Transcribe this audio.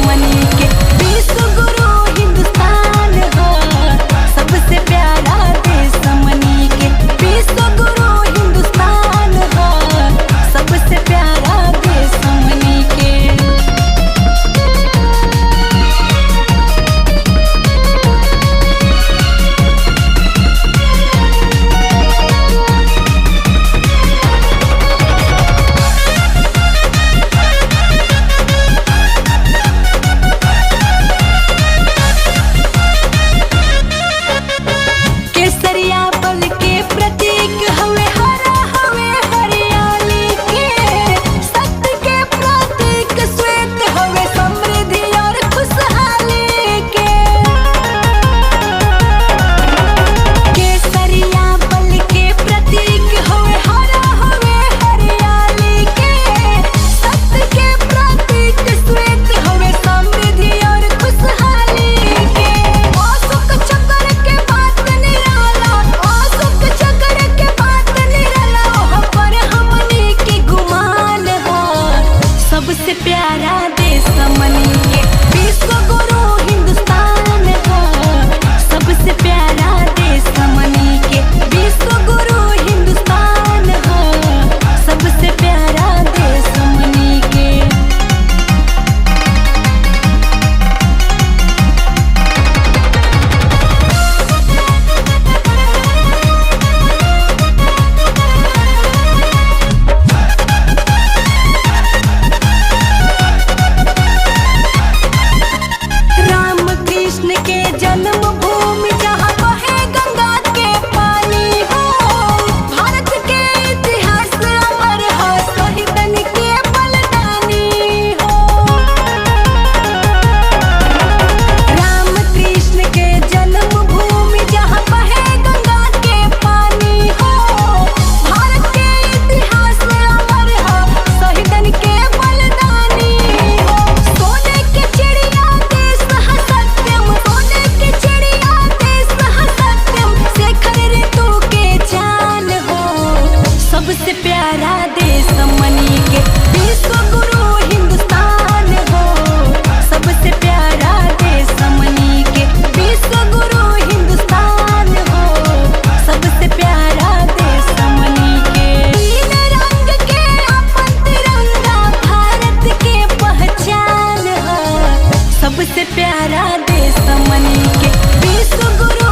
हमनी के विश्व गुरु हिंदुस्तान हो, सबसे प्यारा देश हमनी के विश्व गुरु हिंदुस्तान हो, सबसे प्यारा देश हमनी के। केसरिया बल के प्रतीक हवे हरा हवे हरियाली के, सत्य के प्रतीक श्वेत हवे समृद्धि और खुशहाली के। केसरिया बल के प्रतीक हवे हरा हवे हरियाली के, सत्य के प्रतीक श्वेत हवे समृद्धि और खुशहाली के। अशोक चक्र के बात निराला, अशोक चक्र के बात निराला, ओह पर हमनी के गुमान हो, सबसे प्यारा देश हमनी के विश्व गुरु हिंदुस्तान हो, सबसे प्यारा देश हमनी के विश्व गुरु हिंदुस्तान हो, सबसे प्यारा देश हमनी के। राम कृष्ण के जन्मभूमि जहाँ बहे गंगा के पानी हो, भारत के इतिहास अमर हो, शहीदन के बलिदानी हो। राम कृष्ण के जन्मभूमि जहाँ बहे गंगा के पानी हो, भारत के इतिहास अमर हो, शहीदन के बलिदानी हो। सोने के चिड़िया देश है सत्यम, सोने के चिड़िया देश है सत्यम, शेखर ऋतु के जान हो, सबसे प्यारा देश हमनी के विश्व गुरु हिंदुस्तान हो, सबसे प्यारा देश हमनी के विश्व गुरु हिंदुस्तान हो, सबसे प्यारा देश हमनी के। तीन रंग के अपन तिरंगा भारत के पहचान हो, सबसे प्यारा देश हमनी के विश्व गुरु